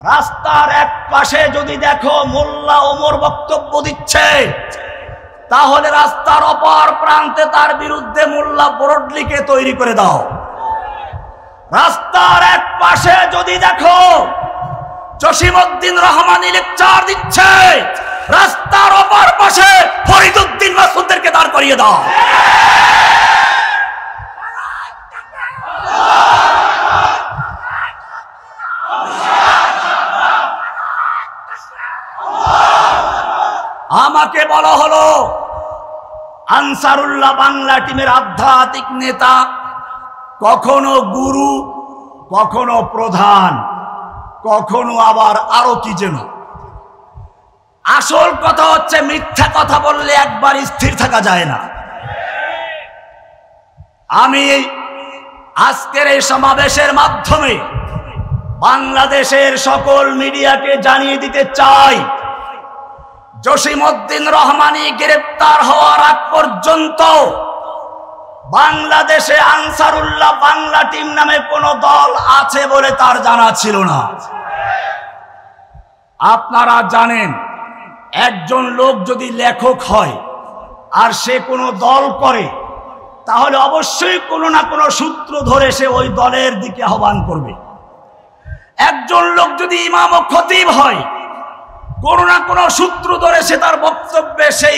রাস্তার এক পাশে যদি দেখো মোল্লা ওমর বক্তব্য দিচ্ছে, তাহলে রাস্তার অপর প্রান্তে তার বিরুদ্ধে মোল্লা বোরডলিকে তৈরি করে দাও। রাস্তার এক পাশে যদি দেখো জসিমউদ্দিন রহমানী লেকচার দিচ্ছে, রাস্তার অপর পাশে ফরিদউদ্দিন মাসুদদেরকে দাঁড় করিয়ে দাও। আমাকে বলা হলো আনসারুল্লাহ বাংলা টিমের আধ্যাত্মিক নেতা, কখনো গুরু, কখনো প্রধান, কখনো আবার আরো কি যেন। আসল কথা হচ্ছে মিথ্যা কথা বললে একবার স্থির থাকা যায় না। আমি আজকের এই সমাবেশের মাধ্যমে বাংলাদেশের সকল মিডিয়াকে জানিয়ে দিতে চাই, জসিমউদ্দিন রহমানী গ্রেপ্তার হওয়ার আগ পর্যন্ত বাংলাদেশে আনসারুল্লাহ বাংলা টিম নামে কোন দল আছে বলে তার জানা ছিল না। আপনারা জানেন, একজন লোক যদি লেখক হয় আর সে কোনো দল করে, তাহলে অবশ্যই কোনো না কোনো সূত্র ধরে সে ওই দলের দিকে আহ্বান করবে। একজন লোক যদি ইমাম ও খতিব হয়, কোনো না কোনো সূত্র ধরে সে তার বক্তব্যে সেই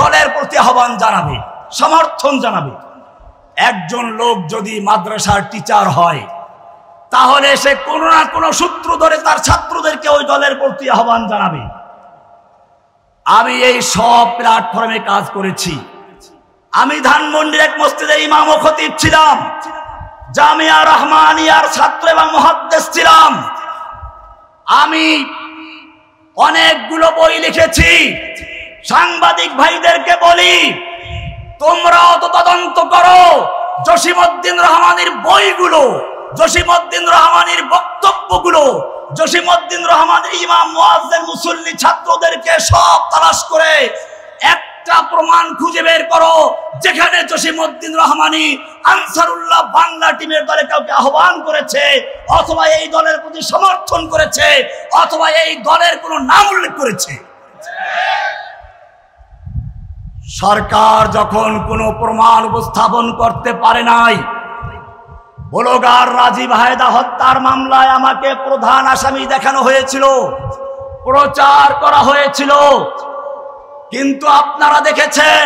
দলের প্রতি আহ্বান জানাবে, সমর্থন জানাবে। একজন লোক যদি মাদ্রাসার টিচার হয়, তাহলে সে কোনো না কোনো সূত্র ধরে তার ছাত্রদেরকে ওই দলের প্রতি আহ্বান জানাবে। আমি এই সব প্ল্যাটফর্মে কাজ করেছি। আমি ধানমন্ডির এক মসজিদে ইমাম ও খতিব ছিলাম, জামিয়া রহমানিয়ার ছাত্র এবং মুহাদ্দিস ছিলাম। আমি অনেকগুলো বই লিখেছি। সাংবাদিক ভাইদেরকে বলি, তোমরাও তো তদন্ত করো জসিমউদ্দিন রহমানীর বইগুলো, জসিমউদ্দিন রহমানীর বক্তব্যগুলো, জসিমউদ্দিন রহমানীর ইমাম, মুয়াজ্জিন, মুসল্লি ছাত্রদেরকে সব তালাশ করে একটা প্রমাণ খুঁজে বের করো যেখানে জসিমউদ্দিন রহমানী আনসারুল্লাহ বাংলা টিমের দলে কাউকে আহ্বান করেছে, অথবা এই দলের প্রতি সমর্থন করেছে, অথবা এই দলের কোনো নাম উল্লেখ করেছে। সরকার যখন কোনো প্রমাণ উপস্থাপন করতে পারে নাই, ব্লগার রাজীব হায়দা হত্যার মামলায় আমাকে প্রধান আসামি দেখানো হয়েছিল, প্রচার করা হয়েছিল। কিন্তু আপনারা দেখেছেন,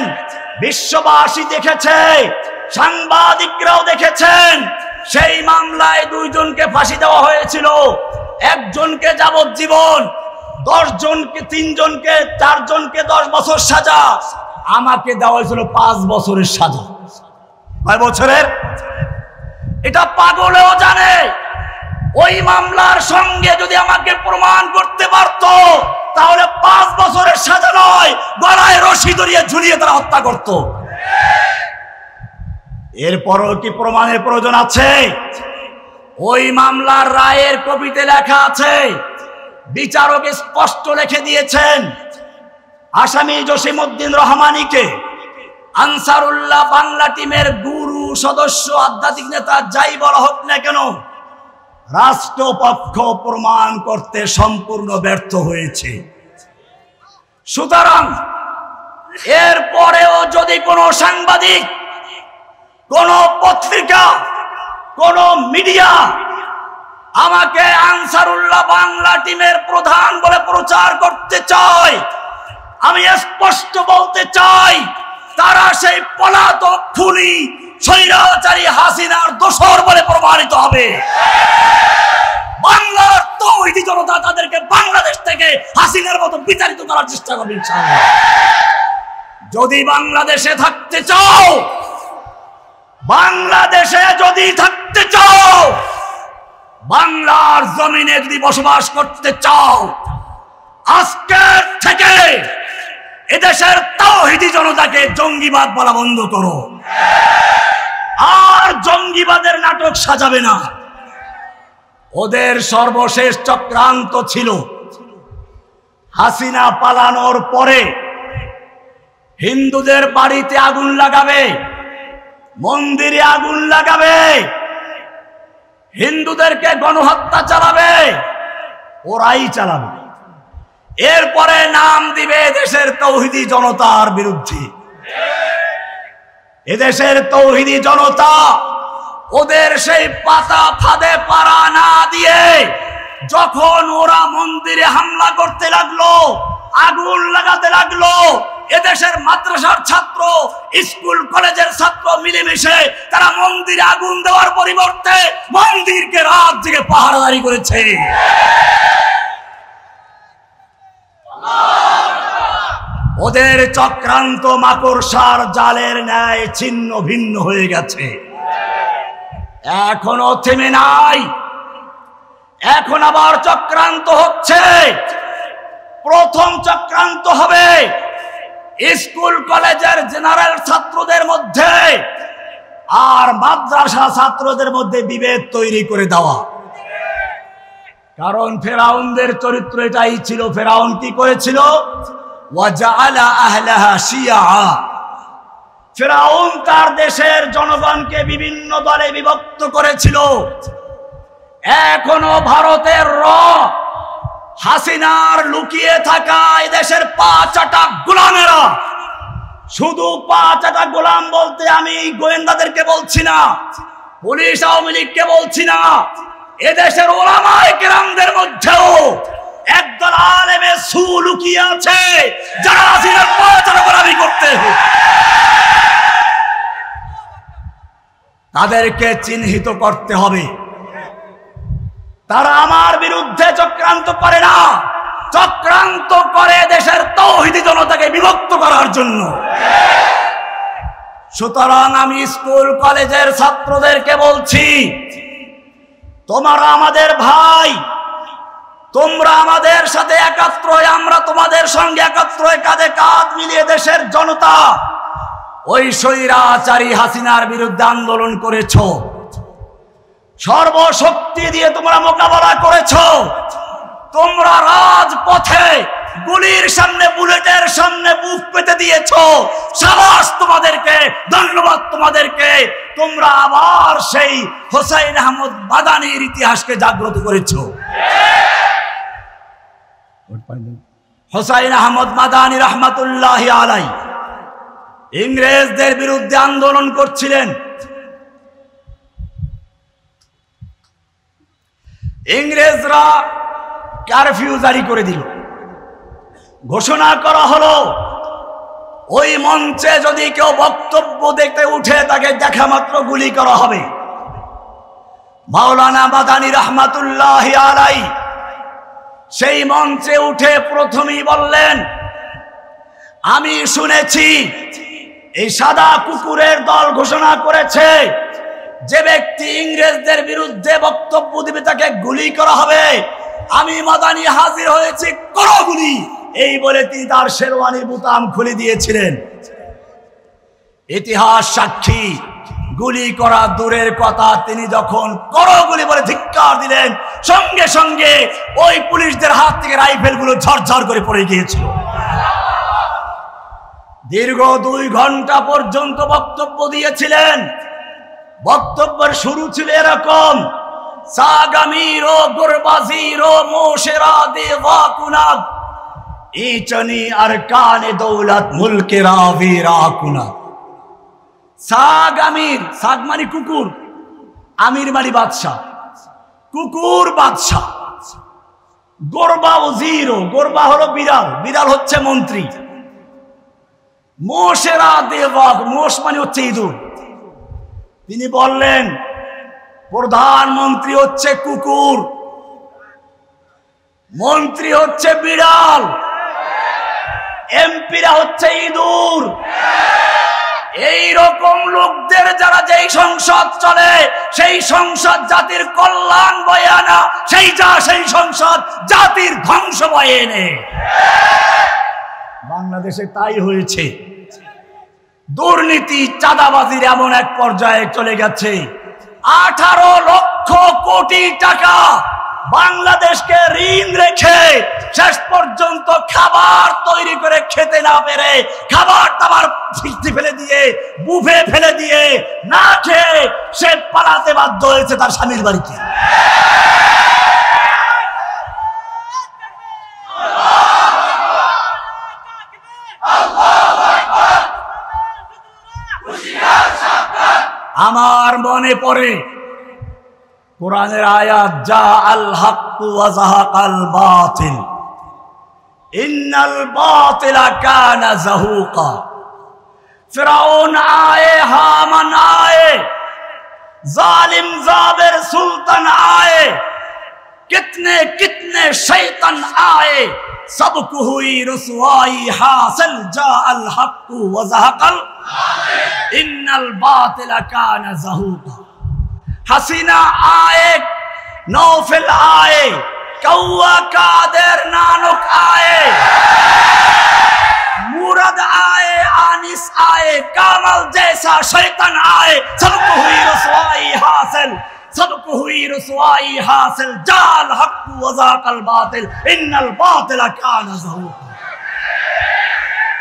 বিশ্ববাসী দেখেছে, সাংবাদিকরাও দেখেছেন, সেই মামলায় 2 জনকে ফাঁসি দেওয়া হয়েছিল, 1 জনকে যাবজ্জীবন, 10 জনকে, 3 জনকে, 4 জনকে 10 বছর সাজা। আমাকে দেওয়া হয়েছিল 5 বছরের সাজা। কয় বছরের? এটা পাগলেও জানে। ওই মামলার সঙ্গে যদি আমাকে প্রমাণ করতে পারত, তাহলে 5 বছরের সাজা নয়, গলায় রশি ধরিয়ে ঝুলিয়ে তারা হত্যা করত। এরপরও কি প্রমাণের প্রয়োজন আছে? ওই মামলার রায়ের কপিতে লেখা আছে, বিচারক স্পষ্ট লিখে দিয়েছেন, আসামি জসিমউদ্দিন রহমানীকে আনসারুল্লাহ বাংলা টিমের গুরু, সদস্য, আধ্যাত্মিক নেতা যাই বলা হোক না কেন, রাষ্ট্রপক্ষ প্রমাণ করতে সম্পূর্ণ ব্যর্থ হয়েছে। সুতরাং এরপরেও যদি কোনো সাংবাদিক, কোন পত্রিকা, কোন মিডিয়া আমাকে আনসারুল্লাহ বাংলা টিমের প্রধান বলে প্রচার করতে চায়, আমি স্পষ্ট বলতে চাই, তারা সেই পলাতক খুনি স্বৈরাচারী হাসিনার দোসর বলে প্রমাণিত হবে। বাংলার তৌহিদি জনতা তাদেরকে বাংলাদেশ থেকে হাসিনার মতো বিতাড়িত করার চেষ্টা করবে ইনশাআল্লাহ। যদি বাংলাদেশে থাকতে চাও, বাংলাদেশে যদি থাকতে চাও, বাংলার জমিনে যদি বসবাস করতে চাও, আজকের থেকে এদেশের তাওহীদি জনতাকে জঙ্গিবাদ বলা বন্ধ করো। আর জঙ্গিবাদের নাটক সাজাবে না। ওদের সর্বশেষ চক্রান্ত ছিল হাসিনা পালানোর পরে হিন্দুদের বাড়িতে আগুন লাগাবে, মন্দিরে আগুন লাগাবে, হিন্দুদেরকে গণহত্যা চালাবে, ওরাই চালাবে। এরপরে নাম দিবে দেশের তৌহিদি জনতার বিরুদ্ধে। এদেশের তৌহিদি জনতা ওদের সেই পাতা ফাঁদে পাড়া না দিয়ে যখন ওরা মন্দিরে হামলা করতে লাগলো, আগুন লাগাতে লাগলো, এদেশের মাদ্রাসার ছাত্র, স্কুল কলেজের ছাত্র মিলেমিশে তারা মন্দিরে আগুন দেওয়ার পরিবর্তে মন্দিরকে রাত জেগে পাহারাদারি করেছে। ওদের চক্রান্ত মাকড়সার জালের ন্যায় ছিন্ন ভিন্ন হয়ে গেছে, এখনো থেমে নাই। এখন আবার চক্রান্ত হচ্ছে। প্রথম চক্রান্ত হবে স্কুল কলেজের জেনারেল ছাত্রদের মধ্যে আর মাদ্রাসা ছাত্রদের মধ্যে বিভেদ তৈরি করে দেওয়া। কারণ ফেরাউনদের চরিত্র এটাই ছিল। ফেরাউন কি করেছিল? ওয়াজআলা আহলাহা শিয়া। ফেরাউন তার দেশের জনগণকে বিভিন্ন দলে বিভক্ত করেছিল। এখনো ভারতের হাসিনার লুকিয়ে থাকা এই দেশের পাঁচটা গোলামেরা, শুধু পাঁচটা গোলাম বলতে আমি গোয়েন্দাদেরকে বলছি না, পুলিশ আওয়ামী লীগকে বলছি না, এদেশের ওলামায়ে কেরামদের মধ্যেও একদল আলেমে সু লুকিয়ে আছে যারা হাসিনার পাঁচটা গোলামি করতে। তাদেরকে চিহ্নিত করতে হবে। তারা আমার বিরুদ্ধে চক্রান্ত করে না, চক্রান্ত করে দেশের তৌহিদি জনতাকে বিভক্ত করার জন্য। সুতরাং আমি স্কুল কলেজের ছাত্রদেরকে বলছি, তোমরা আমাদের ভাই, তোমরা আমাদের সাথে একাত্র হয়ে, আমরা তোমাদের সঙ্গে একাত্র হয়ে কাঁধে কাঁধ মিলিয়ে দেশের জনতা ওই স্বৈরাচারী হাসিনার বিরুদ্ধে আন্দোলন করেছ, সর্বশক্তি দিয়ে তোমরা মোকাবেলা করেছ। তোমরা রাজপথে গুলির সামনে, বুলেটের সামনে বুক পেতে দিয়েছ। সাবাস তোমাদেরকে, ধন্যবাদ তোমাদেরকে। তোমরা আবার সেই হোসাইন আহমদ মাদানির ইতিহাসকে জাগ্রত করেছ। হোসাইন আহমদ মাদানি রহমাতুল্লাহি আলাইহি ইংরেজদের বিরুদ্ধে আন্দোলন করছিলেন। ইংরেজরা কারফিউ জারি করে দিল, ঘোষণা করা হলো ওই মঞ্চে যদি কেউ বক্তব্য দেখতে উঠে তাকে দেখা মাত্র গুলি করা হবে। মাওলানা মাদানি রহমাতুল্লাহি আলাইহি সেই মঞ্চে উঠে প্রথমেই বললেন, আমি শুনেছি এই সাদা কুকুরের দল ঘোষণা করেছে যে ব্যক্তি ইংরেজদের বিরুদ্ধে বক্তব্য দিবে তাকে গুলি করা হবে। আমি মাদানি হাজির হয়েছি, করো গুলি। এই বলে তিনি তার শেরওয়ানির বুতাম খুলে দিয়েছিলেন। ইতিহাস সাক্ষী, গুলি করা দূরের কথা, তিনি যখন করো গুলি বলে ধিক্কার দিলেন, সঙ্গে সঙ্গে ওই পুলিশদের হাত থেকে রাইফেলগুলো ঝরঝর করে পড়ে গিয়েছিল। দীর্ঘ 2 ঘন্টা পর্যন্ত বক্তব্য দিয়েছিলেন। বক্তব্যের শুরু ছিল এরকম, সাগামির ও গুরবাজির ও মোশেরা দেওয়া কুনাদ ইচনি আরকানে দৌলত মুলকে রাভি রাকুনাদ। সাগামির, সাগ মানে কুকুর, আমির মানে বাদশাহ, কুকুর বাদশাহ। গোরবা ওজির, গোরবা হলো বিড়াল, বিড়াল হচ্ছে মন্ত্রী। মোশেরা দেওয়াক, মোশ মানে হচ্ছে ইঁদুর। তিনি বললেন প্রধানমন্ত্রী হচ্ছে কুকুর, মন্ত্রী হচ্ছে বিড়াল, এমপিরা হচ্ছে ইঁদুর। এই রকম লোকদের যারা যেই সংসদ চলে, সেই সংসদ জাতির কল্যাণ বয়ে আনা, সেই সংসদ জাতির ধ্বংস বয়ে এনে। বাংলাদেশে তাই হয়েছে। দুর্নীতি, চাঁদাবাজির এমন এক পর্যায়ে চলে গেছে, 18 লক্ষ কোটি টাকা বাংলাদেশকে ঋণ রেখে শেষ পর্যন্ত খাবার তৈরি করে খেতে না পেরে, খাবার দাবার ফেলে দিয়ে, বুফে ফেলে দিয়ে, না খেয়ে সে পালাতে বাধ্য হয়েছে তার স্বামীর বাড়িতে। কোরআনে পড়ে কোরআনের আয়াত যা আল হাক্কু ওয়া যাহাকাল বাতিল ইন্নাল বাতিলা কানা যাহুকা। ফিরাউন आए, हामान आए, जालिम जाबिर सुल्तान आए, कितने कितने शैतान आए, सबको हुई रुसवाई हासिल। जा अल हक्कु व ज़हक़ल इन्नल बातिला काना ज़हूक़ा। हसीना आए, नौफिल आए, कौवा कादिर नानुक आए, मुराद आए, आनिस आए, कामल जैसा शैतान आए, सबको हुई रुसवाई हासिल, सबको हुई रुसवाई हासिल। जाल हक्कु व ज़ाक़ल बातिल इन्नल बातिला काना ज़हूक़ा।